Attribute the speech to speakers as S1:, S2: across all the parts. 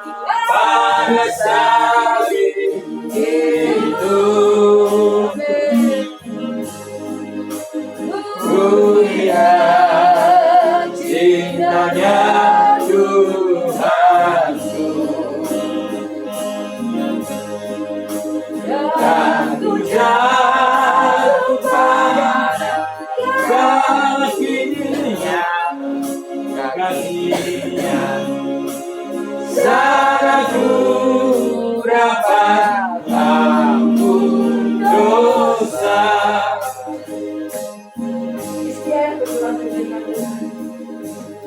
S1: pada salib itu. Ku lihat cintanya Tuhanku, dan ku jatuh pada kakinya, sana ku dapat ampun dosa.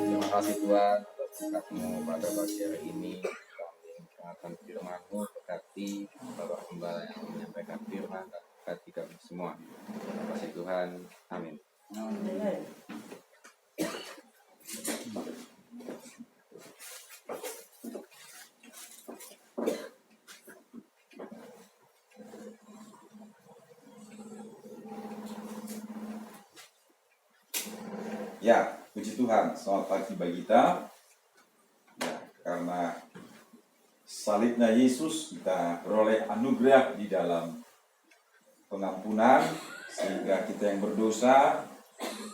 S2: Terima kasih Tuhan atas berkat-Mu pada pagi hari ini. Kami mendengarkan firman-Mu, berkati Bapak Gembala yang menyampaikan firman dan berkati kami semua. Terima kasih Tuhan. Amin.
S3: Ya, puji Tuhan, selamat pagi bagi kita. Ya, karena salibnya Yesus kita beroleh anugerah di dalam pengampunan, sehingga kita yang berdosa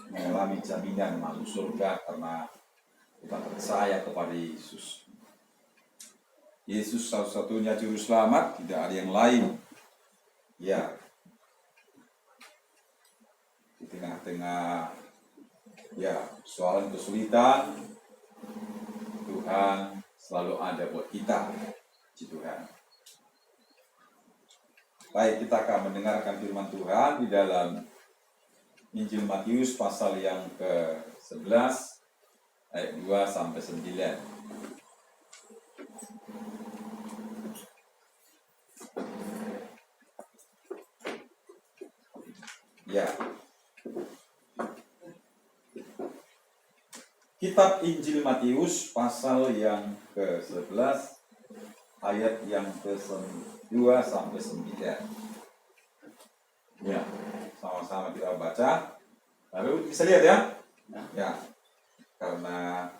S3: mengalami jaminan masuk surga karena kita percaya kepada Yesus. Yesus satu-satunya juru selamat, tidak ada yang lain. Ya, di tengah-tengah soalan kesulitan, Tuhan selalu ada buat kita. Puji Tuhan. Baik, kita akan mendengarkan firman Tuhan di dalam Injil Matius pasal yang ke-11 ayat 2 sampai 9. Ya. Kitab Injil Matius pasal yang ke-11 ayat yang ke-2 sampai 9. Ya, sama-sama kita baca. Lalu bisa lihat ya? Ya. Karena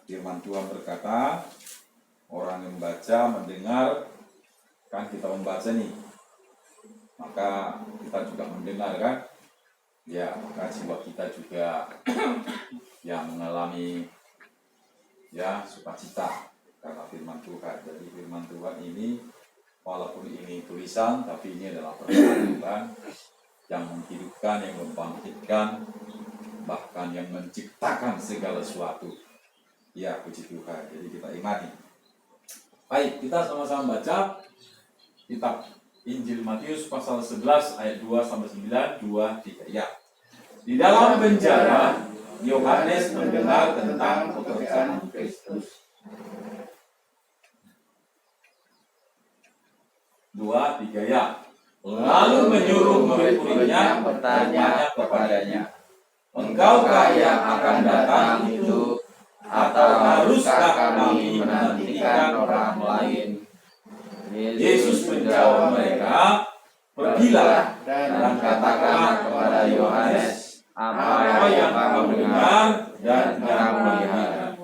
S3: firman Tuhan berkata, orang yang membaca, mendengar, kan kita membaca nih. Maka kita juga mendengar kan? Ya, maka jiwa kita juga yang mengalami sukacita karena firman Tuhan. Jadi firman Tuhan ini walaupun ini tulisan, tapi ini adalah firman Tuhan yang menghidupkan, yang membangkitkan, bahkan yang menciptakan segala sesuatu. Ya, puji Tuhan. Jadi kita imani. Baik, kita sama-sama baca kitab Injil Matius pasal 11 ayat 2 sampai 9, 2, 3. Ya. Di dalam penjara Yohanes mendengar tentang pekerjaan Kristus. 2, 3 ya. Lalu menyuruh murid-muridnya bertanya kepadanya, "Engkaukah yang akan datang itu, atau haruskah kami menantikan orang lain?" Yesus menjawab mereka, "Pergilah dan katakan kepada Yohanes apa yang kamu dengar dan kamu lihat.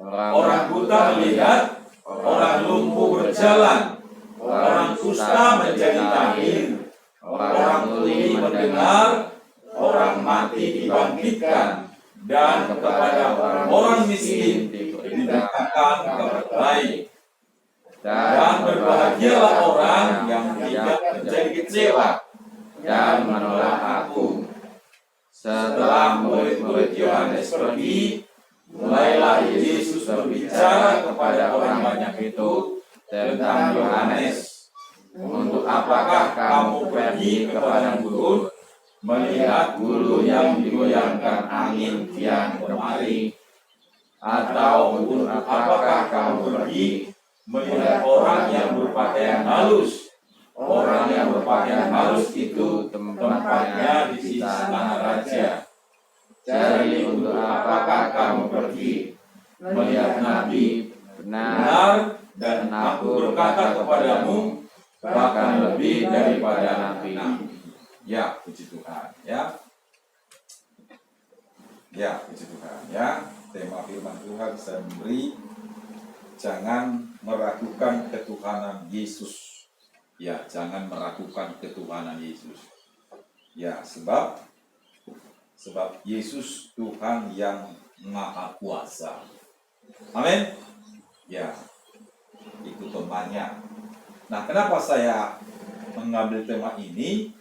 S3: Orang buta melihat, orang lumpuh berjalan, orang kusta menjadi tahir, orang tuli mendengar, orang mati dibangkitkan, dan kepada orang miskin diberitakan kabar baik. Dan berbahagialah orang yang tidak menjadi kecewa dan menolak aku." Setelah murid-murid Yohanes pergi, mulailah Yesus berbicara kepada orang banyak itu tentang Yohanes. "Untuk apakah kamu pergi ke padang gurun, melihat bulu yang digoyangkan angin kian kemari? Atau untuk apakah kamu pergi melihat orang yang berpakaian halus? Orang yang berpakaian halus itu tempatnya di sisi tanah raja. Jadi untuk apakah kamu pergi melihat nabi? Benar, dan aku berkata kepadamu, bahkan lebih daripada nabi." Ya, puji Tuhan. Ya, puji Tuhan. Ya, tema firman Tuhan saya memberi jangan meragukan ketuhanan Yesus. Ya, jangan meragukan ketuhanan Yesus. Ya, sebab Yesus Tuhan yang Maha Kuasa. Amin. Ya, itu temannya. Nah, kenapa saya mengambil tema ini?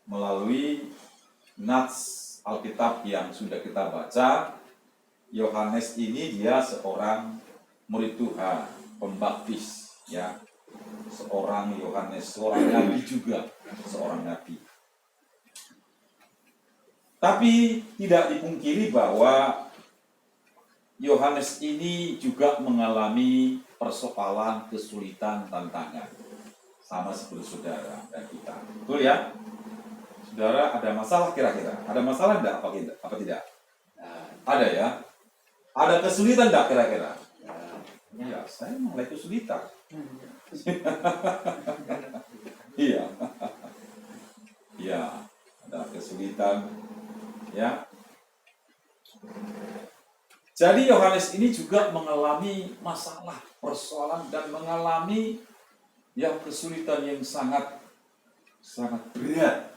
S3: Melalui nats Alkitab yang sudah kita baca, Yohanes ini dia seorang murid Tuhan, pembaptis, ya, seorang Yohanes, seorang nabi juga, seorang nabi. Tapi tidak dipungkiri bahwa Yohanes ini juga mengalami persoalan, kesulitan, tantangan, sama seperti saudara dan kita. Betul ya? Saudara ada masalah kira-kira? Ada masalah enggak? Apa tidak? Ada ya? Ada kesulitan enggak kira-kira? Ya, saya mulai kesulitan. Iya. Iya, ada kesulitan. Ya. Jadi Yohanes ini juga mengalami masalah, persoalan dan mengalami kesulitan yang sangat berat.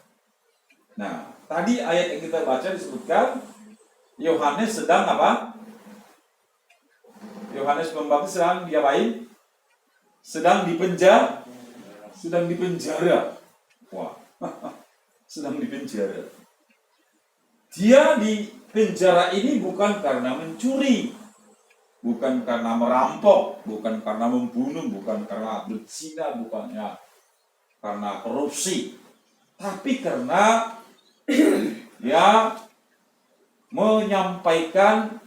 S3: Nah, tadi ayat yang kita baca disebutkan Yohanes sedang apa? Yohanes Pembaptis sedang diapain? Sedang dipenjara. Wah, sedang dipenjara. Dia di penjara ini bukan karena mencuri, bukan karena merampok, bukan karena membunuh, bukan karena berzina, bukannya karena korupsi, tapi karena dia menyampaikan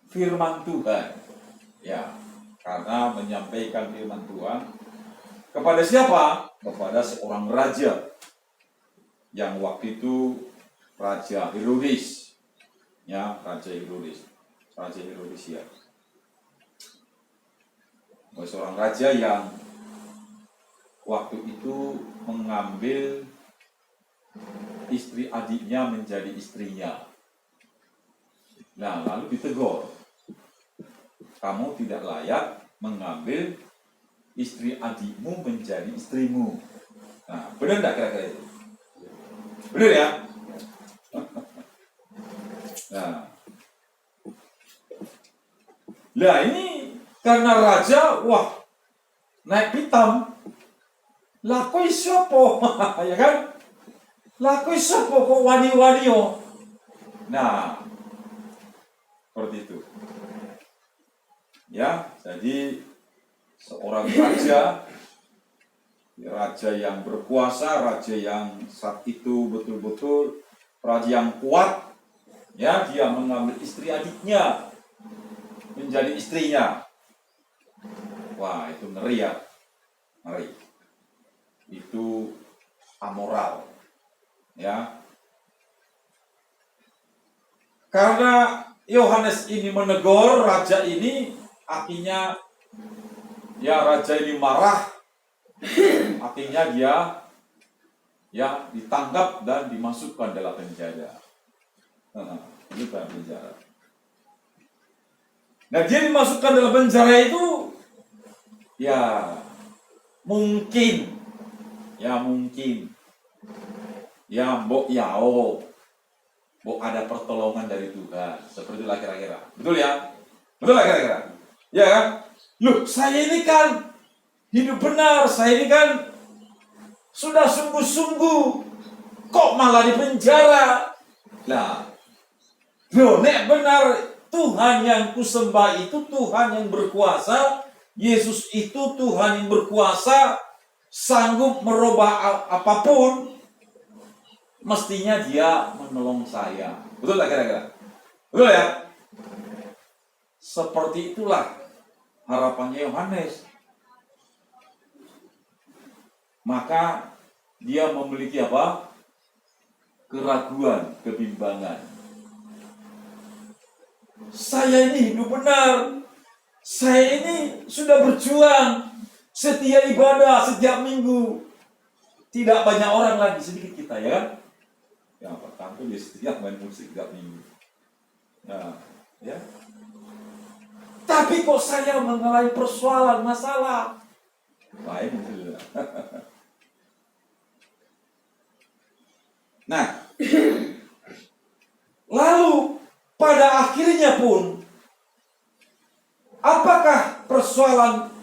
S3: firman Tuhan. Ya, karena menyampaikan firman Tuhan kepada siapa? Kepada seorang raja yang waktu itu Raja Herodes, ya, Raja Herodes ya. Seorang raja yang waktu itu mengambil istri adiknya menjadi istrinya. Nah, lalu ditegur, kamu tidak layak mengambil istri adikmu menjadi istrimu. Nah, benar tidak kira-kira itu? Benar ya? Nah, ini karena raja, naik pitam. Lakoi sopo, ya kan? Lakoi sopo kok wani-wani yo. Nah, seperti itu. Ya, jadi seorang raja yang berkuasa, raja yang saat itu betul-betul raja yang kuat. Ya, dia mengambil istri adiknya menjadi istrinya. Wah, itu ngeri ya. Ngeri. Itu amoral. Ya. Karena Yohanes ini menegur raja ini, akhirnya raja ini marah. Akhirnya dia ditangkap dan dimasukkan dalam penjara. Itu penjara. Nah, dia dimasukkan dalam penjara itu mungkin mbok ada pertolongan dari Tuhan, seperti itulah kira-kira. Betul ya? Betul lah kira-kira. Ya kan? Loh, saya ini kan hidup benar, saya ini kan sudah sungguh-sungguh, kok malah di penjara? Nah, nek benar Tuhan yang kusembah itu Tuhan yang berkuasa, Yesus itu Tuhan yang berkuasa, sanggup merubah apapun, mestinya dia menolong saya. Betul tak kira-kira? Betul ya? Seperti itulah harapannya Yohanes. Maka dia memiliki apa? Keraguan, kebimbangan. Saya ini hidup benar. Saya ini sudah berjuang, setia ibadah setiap minggu. Tidak banyak orang lagi, sedikit kita ya kan? Yang pertama dia setia main musik setiap minggu. Nah, ya. Tapi kok saya mengalami persoalan, masalah? Baik, saudara. Nah, lalu pada akhirnya pun, apakah persoalan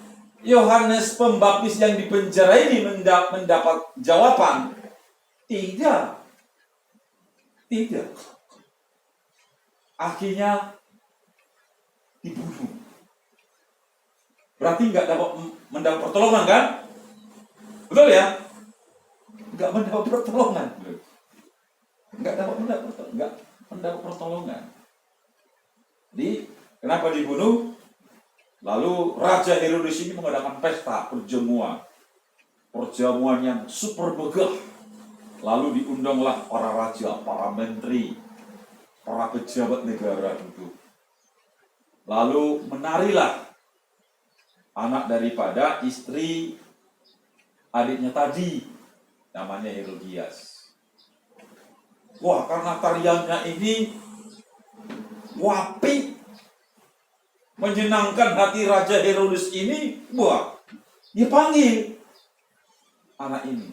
S3: Yohanes Pembaptis yang dipenjara ini mendapat jawaban? Tidak. Tidak. Akhirnya dibunuh. Berarti nggak mendapat pertolongan kan? Betul ya? Nggak mendapat pertolongan. Nggak mendapat pertolongan. Jadi kenapa dibunuh? Lalu Raja Herodes ini mengadakan pesta perjamuan yang super megah. Lalu diundanglah para raja, para menteri, para pejabat negara itu. Lalu menarilah anak daripada istri adiknya tadi, namanya Herodias. Wah, karena tariannya ini wapi, menyenangkan hati Raja Herodes ini, wah, dia panggil anak ini,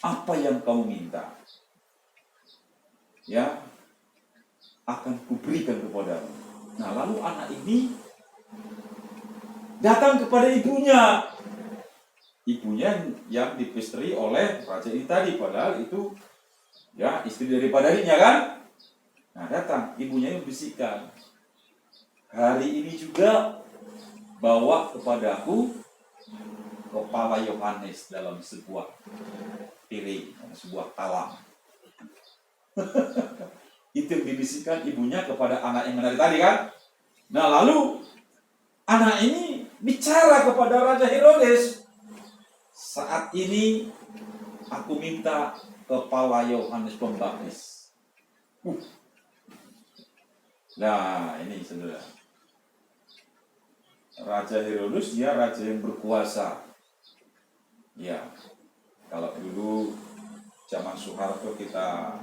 S3: apa yang kamu minta? Ya, akan kuberikan kepadamu. Nah, lalu anak ini datang kepada ibunya. Ibunya yang dipestri oleh raja ini tadi, padahal itu ya istri daripada adiknya kan. Nah, datang ibunya yang membisikkan, hari ini juga bawa kepadaku kepala Yohanes dalam sebuah piring, sebuah talam. Itu yang dibisikkan ibunya kepada anak yang menari tadi kan. Nah, lalu anak ini bicara kepada Raja Herodes, saat ini aku minta kepala Yohanes Pembaptis. Nah, ini saudara, Raja Herodes dia raja yang berkuasa. Ya, kalau dulu zaman Soeharto kita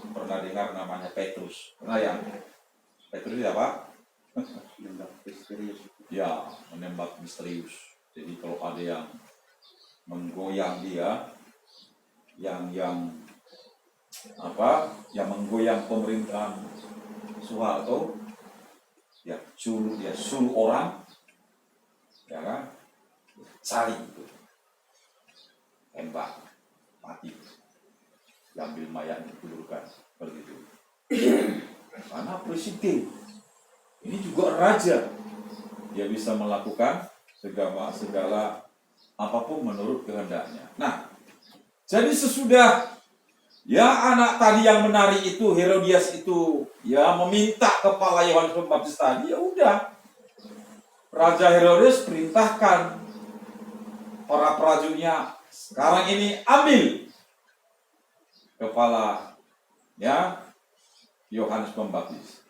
S3: pernah dengar namanya Petrus. Pernah ya? Petrus itu apa? Menembak misterius. Ya, menembak misterius. Jadi kalau ada yang menggoyang dia, yang menggoyang pemerintahan Soeharto, ya suruh orang, ya kan, saling itu, tembak, mati, diambil mayat dikuburkan, begitu. Karena presiden ini juga raja, dia bisa melakukan segala apapun menurut kehendaknya. Nah, jadi sesudah ya anak tadi yang menari itu, Herodias itu, ya meminta kepala Yohanes Pembaptis tadi, ya udah. Raja Herodes perintahkan para prajuritnya, sekarang ini ambil kepala ya Yohanes Pembaptis,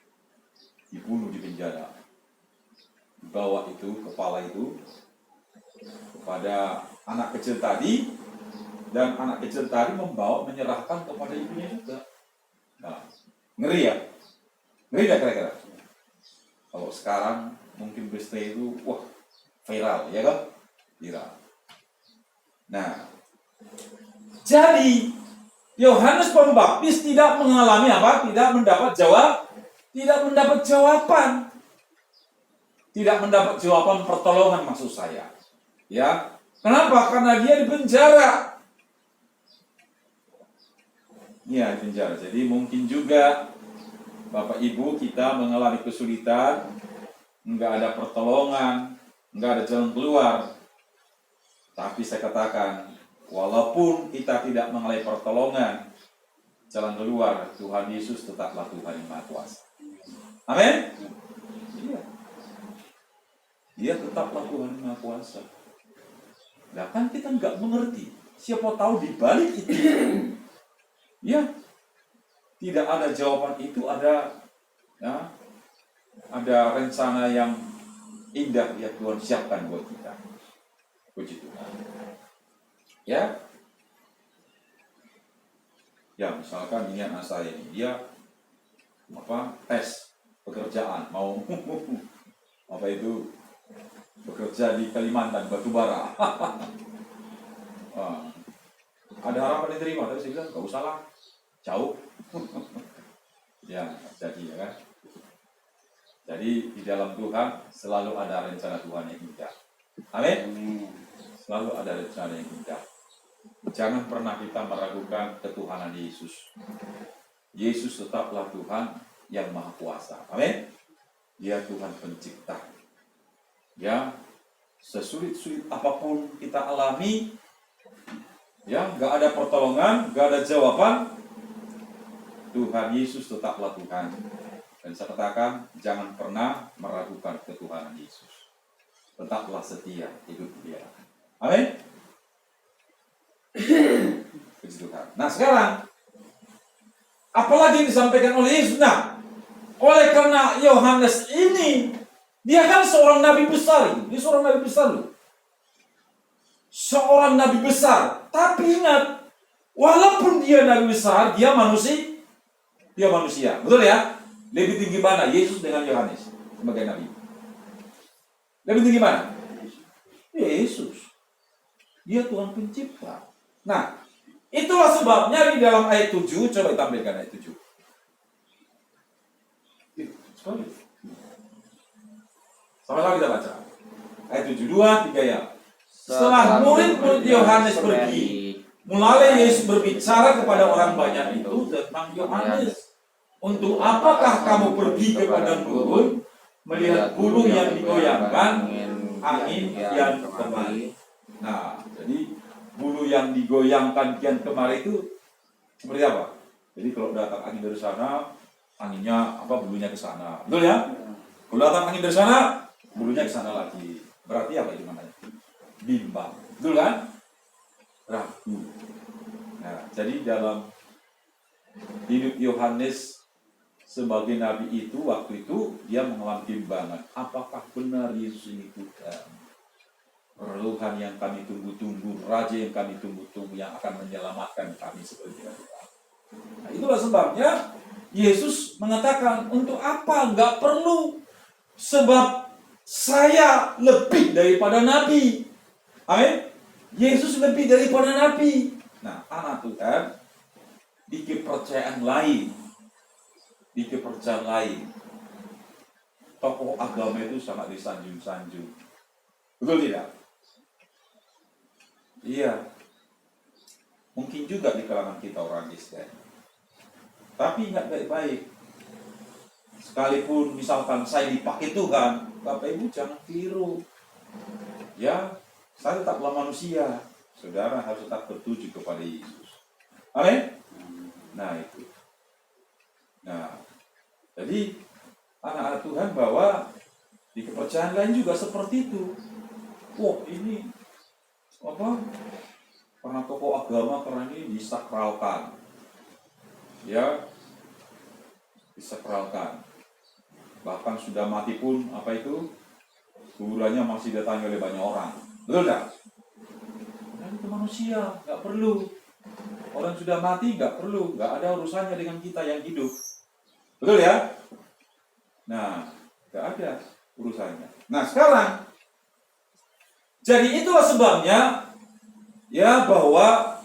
S3: dibunuh di penjara. Bawa itu kepala itu kepada anak kecil tadi, dan anak kecil tadi menyerahkan kepada ibunya juga. Nah, ngeri ya? Ngeri gak kira-kira? Kalau sekarang mungkin berita itu, wah, viral, ya kan? Viral. Nah, jadi Yohanes Pembaptis tidak mengalami apa? Tidak mendapat jawaban. Tidak mendapat jawaban pertolongan, maksud saya. Ya, kenapa? Karena dia di penjara. Ya, di penjara. Jadi mungkin juga Bapak Ibu kita mengalami kesulitan, enggak ada pertolongan, enggak ada jalan keluar. Tapi saya katakan, walaupun kita tidak mengalami pertolongan, jalan keluar, Tuhan Yesus tetaplah Tuhan yang Maha Kuasa. Amin. Iya. Dia tetaplah Tuhan yang Maha Kuasa. Nah, kan kita nggak mengerti. Siapa tahu di balik itu, ya, tidak ada jawaban itu, ada rencana yang indah yang Tuhan siapkan buat kita. Puji Tuhan. Ya, misalkan ini anak saya ini, dia tes pekerjaan, mau apa itu bekerja di Kalimantan, batubara. Ah, ada harapan diterima, tapi saya bilang nggak usah lah, jauh. Ya, jadi ya kan. Jadi di dalam Tuhan selalu ada rencana Tuhan yang indah. Amin. Selalu ada rencana yang indah. Jangan pernah kita meragukan ketuhanan Yesus. Yesus tetaplah Tuhan yang Maha Kuasa. Amin. Dia Tuhan pencipta. Ya, sesulit-sulit apapun kita alami, ya, nggak ada pertolongan, nggak ada jawaban, Tuhan Yesus tetaplah Tuhan. Dan saya katakan, jangan pernah meragukan ketuhanan Yesus. Tetaplah setia hidup dia. Amin. Puji Tuhan. Nah sekarang, apalagi yang disampaikan oleh Yesus? Nah, oleh karena Yohanes ini, dia kan seorang nabi besar. Dia seorang nabi besar loh. Seorang nabi besar. Tapi ingat, walaupun dia nabi besar, dia manusia. Dia manusia. Betul ya? Lebih tinggi mana Yesus dengan Yohanes sebagai nabi? Lebih tinggi mana? Yesus. Dia Tuhan pencipta. Nah, itulah sebabnya di dalam ayat 7, coba tampilkan ayat 7. Sama-sama kita baca. Ayat 7, 2, 3 ya. Setelah murid-murid Yohanes pergi, mulai Yesus berbicara kepada orang banyak itu tentang Yohanes. Untuk apakah kamu pergi ke padang gurun, melihat gunung yang digoyangkan, angin kian kemari. Nah, jadi bulu yang digoyangkan kian kemari itu seperti apa? Jadi kalau datang angin dari sana, anginnya bulunya ke sana. Betul ya? Kalau datang angin dari sana, bulunya ke sana lagi. Berarti apa itu namanya? Bimbang. Betul kan? Ragu. Nah, jadi dalam hidup Yohanes sebagai nabi itu, waktu itu dia mengalami bimbingan. Apakah benar Yesus ini Tuhan? Perluhan yang kami tunggu-tunggu, Raja yang kami tunggu-tunggu, yang akan menyelamatkan kami seperti itu. Nah, itulah sebabnya Yesus mengatakan, untuk apa? Enggak perlu. Sebab saya lebih daripada nabi. Amin. Yesus lebih daripada nabi. Nah, anak Tuhan, di kepercayaan lain, tokoh agama itu sangat disanjung-sanjung. Betul tidak? Iya. Mungkin juga di kalangan kita orang Kristen. Tapi ingat baik-baik. Sekalipun misalkan saya dipakai Tuhan, Bapak Ibu jangan keliru. Ya, saya tetaplah manusia. Saudara harus tetap bertuju kepada Yesus. Amin? Nah itu. Nah, jadi anak-anak Tuhan bahwa di kepercayaan lain juga seperti itu. Wah, ini karena tokoh agama karena ini disakralkan. Ya, disakralkan. Bahkan sudah mati pun kuburannya masih datangi oleh banyak orang. Betul tak? Nah, itu manusia, nggak perlu. Orang sudah mati nggak perlu, nggak ada urusannya dengan kita yang hidup. Betul ya? Nah, nggak ada urusannya. Nah, sekarang, jadi itulah sebabnya, ya, bahwa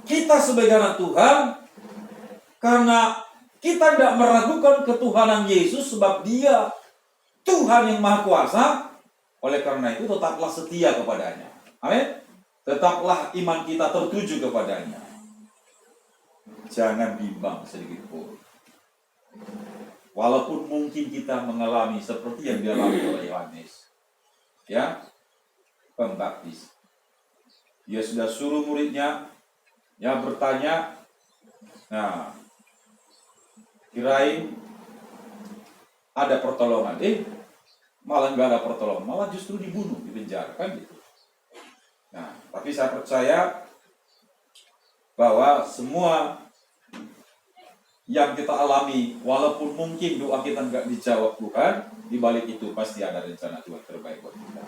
S3: kita sebagai anak Tuhan, karena kita tidak meragukan ketuhanan Yesus, sebab Dia Tuhan yang Maha Kuasa, oleh karena itu tetaplah setia kepadanya. Amin. Tetaplah iman kita tertuju kepadanya. Jangan bimbang sedikit pun. Walaupun mungkin kita mengalami seperti yang dialami oleh Yohanes, ya, pembaptis. Dia sudah suruh muridnya, ya, bertanya. Nah, kirain ada pertolongan, malah nggak ada pertolongan, malah justru dibunuh, dipenjara, kan gitu. Nah, tapi saya percaya bahwa semua yang kita alami, walaupun mungkin doa kita nggak dijawab Tuhan, di balik itu pasti ada rencana Tuhan terbaik buat kita.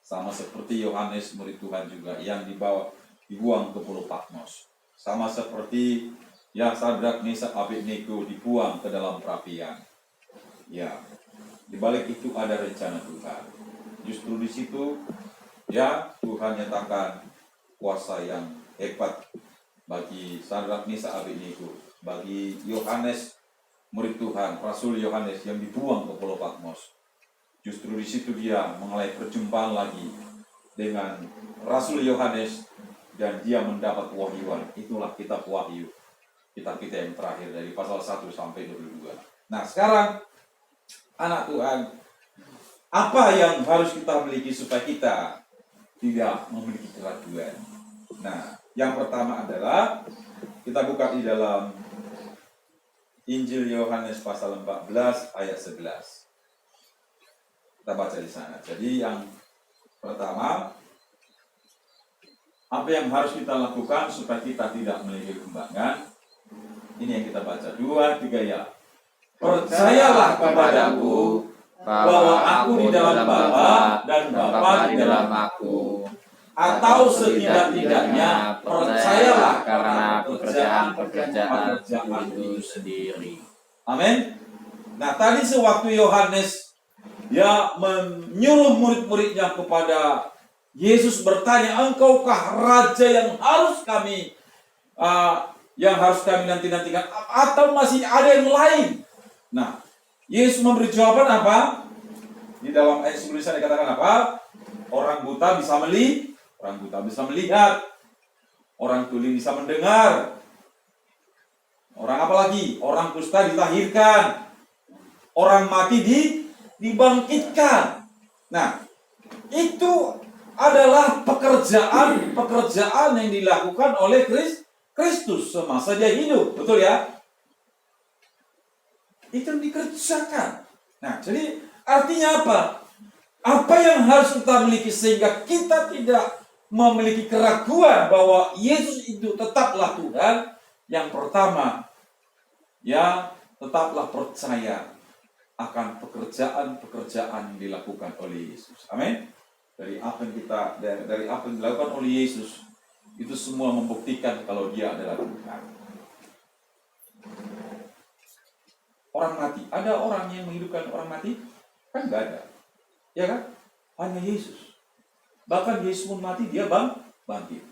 S3: Sama seperti Yohanes murid Tuhan juga yang dibuang ke Pulau Patmos. Sama seperti yang Sadrak, Mesak, Abednego dibuang ke dalam perapian. Ya, Di balik itu ada rencana Tuhan. Justru di situ ya Tuhan nyatakan kuasa yang hebat bagi Sadrak, Mesak, Abednego, bagi Yohanes murid Tuhan, Rasul Yohanes yang dibuang ke Pulau Patmos. Justru di situ dia mengalami perjumpaan lagi dengan Rasul Yohanes dan dia mendapat wahyuan. Itulah kitab Wahyu. Kitab kita yang terakhir dari pasal 1 sampai 22. Nah, sekarang anak Tuhan, apa yang harus kita miliki supaya kita tidak memiliki keraguan? Nah, yang pertama adalah kita buka di dalam Injil Yohanes pasal 14 ayat 11. Kita baca di sana. Jadi yang pertama, apa yang harus kita lakukan supaya kita tidak memiliki kebanggaan? Ini yang kita baca. 2, 3 ya. Percayalah kepadaku bahwa aku di dalam Bapa dan Bapa di dalam aku. Atau setidak-tidaknya percayalah karena pekerjaan itu sendiri. Amin. Nah, tadi sewaktu Yohanes ya menyuruh murid-muridnya kepada Yesus bertanya, engkaukah raja yang harus kami nanti-nantikan, atau masih ada yang lain? Nah, Yesus memberi jawaban apa? Di dalam ayat sebelum saya dikatakan apa? Orang buta bisa melihat, orang tuli bisa mendengar, orang apa lagi? Orang kusta ditahirkan, orang mati dibangkitkan. Nah, itu adalah pekerjaan yang dilakukan oleh Kristus semasa dia hidup, betul ya? Itu yang dikerjakan. Nah, jadi artinya apa? Apa yang harus kita miliki sehingga kita tidak memiliki keraguan bahwa Yesus itu tetaplah Tuhan? Yang pertama, ya tetaplah percaya akan pekerjaan yang dilakukan oleh Yesus. Amin. Dari apa yang dilakukan oleh Yesus, itu semua membuktikan kalau dia adalah Tuhan. Orang mati, ada orang yang menghidupkan orang mati? Kan enggak ada. Ya kan? Hanya Yesus. Bahkan Yesus pun mati, dia bangkit.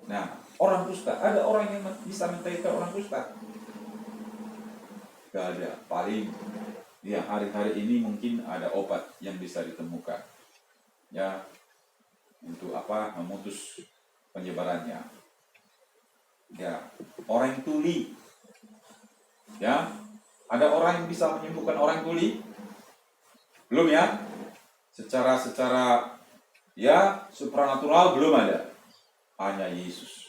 S3: Nah, orang kusta, ada orang yang bisa mentahirkan orang kusta? Enggak ada. Paling ya hari-hari ini mungkin ada obat yang bisa ditemukan. Ya, untuk apa? Memutus penyebarannya. Ya, orang yang tuli. Ya, ada orang yang bisa menyembuhkan orang tuli? Belum ya? Secara ya supranatural belum ada. Hanya Yesus.